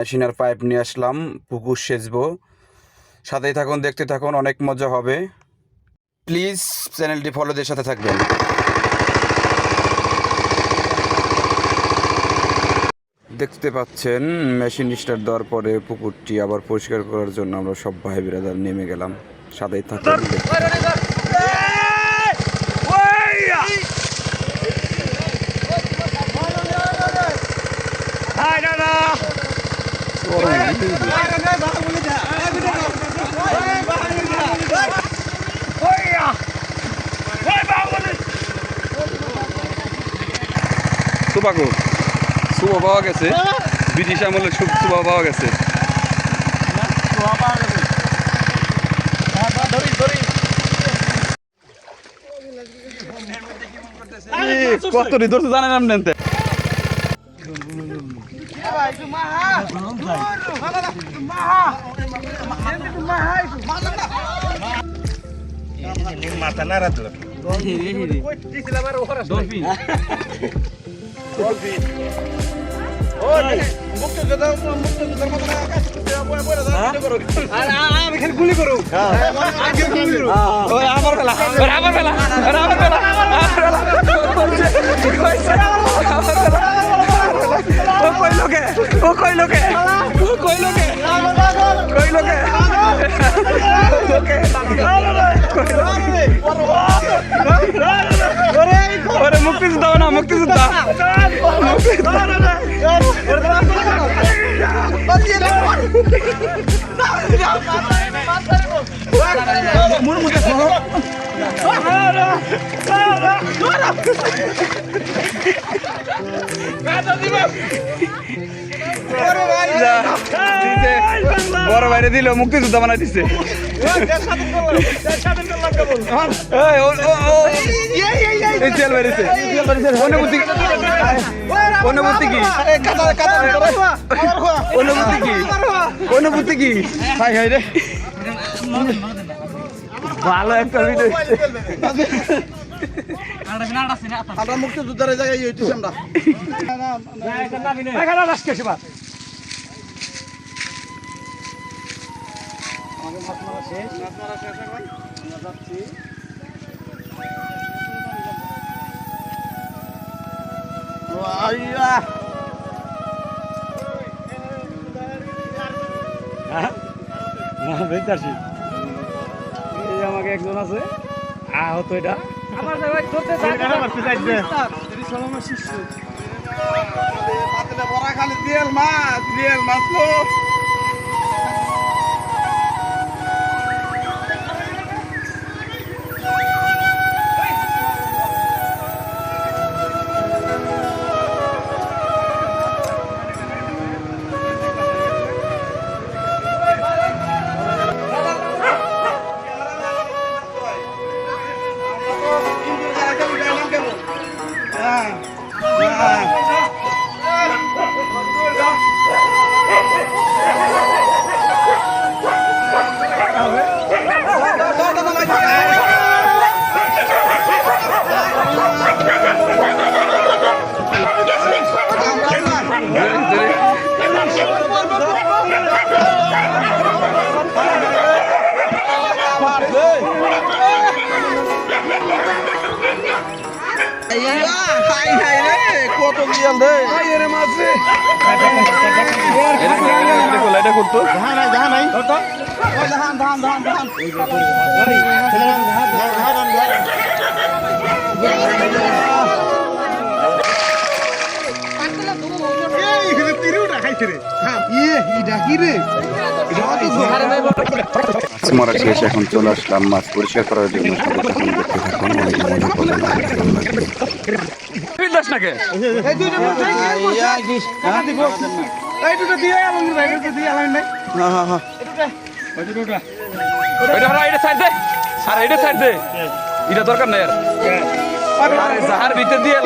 মেশিনার pipe নিয়ে আসলাম, পুকুর সেচবো। সাথেই থাকুন, দেখতে থাকুন, অনেক মজা হবে। প্লিজ চ্যানেলটি ফলো দিয়ে সাথে থাকবেন। দেখতে পাচ্ছেন মেশিন স্টার্ট দেওয়ার পরে পুকুরটি আবার পরিষ্কার করার জন্য আমরা সব ভাই বিরাদার নেমে গেলাম। সাথেই থাকুন। সুবাকু সুবা পাওয়া গেছে, ব্রিটিশ আমলের সুবা পাওয়া গেছে। কত ধরতে জানেন আপনি? মাথা নাড়া তো গুলি করো আমার বেলা আমার বেলা আমার বেলা ও কই লোকে ও কই লোকে ও কই লোকে কই লোকে ওরে মুক্তি দাও না, মুক্তি দাও বড় বাইরে দিল, মুক্তিযোদ্ধা বানাই দিচ্ছে। অনুভূতি কি? অনুভূতি কি? অনুভূতি কি? হাই হাই রে, ভালো একটা ভিডিও। আমরা মুক্তিযোদ্ধার জায়গায় হইতেছি আমরা। আমাকে একজন আছে আহত, এটা খালি দিয়াল মাছ কত দিয়াল রে মাছে এটা করতো মাছ মারা শেষ, এখন চলে আসলাম মাছ পরিষ্কার করার জন্য। দেখতে থাকুন, অনেক মজা করবেন, এটা দরকার নাই আর যাহার ভিতর দিয়ে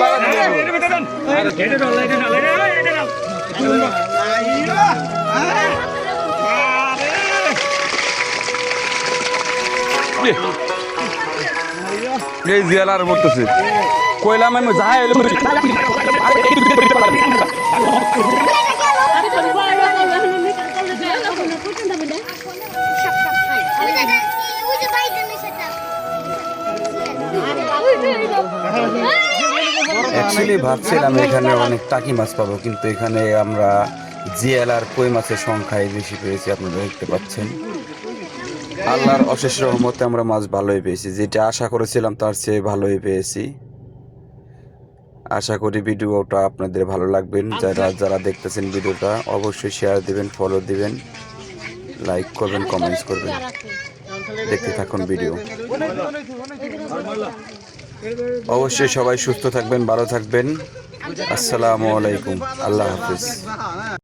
এই জিয়াল আর পড়তেছে কইলাম আমি যাই এলো অ্যাকচুয়ালি ভাবছিলাম এখানে অনেক টাকি মাছ পাবো, কিন্তু এখানে আমরা জিয়াল আর কই মাছের সংখ্যাই বেশি পেয়েছি। আপনারা দেখতে পাচ্ছেন আল্লাহর অশেষ রহমতে আমরা মাছ ভালোই পেয়েছি, যেটা আশা করেছিলাম তার চেয়ে ভালোই পেয়েছি। আশা করি ভিডিওটা আপনাদের ভালো লাগবেন। যারা দেখতেছেন ভিডিওটা অবশ্যই শেয়ার দিবেন, ফলো দিবেন, লাইক করবেন, কমেন্টস করবেন। দেখতে থাকুন ভিডিও। অবশ্যই সবাই সুস্থ থাকবেন, ভালো থাকবেন। আসসালামু আলাইকুম, আল্লাহ হাফিজ।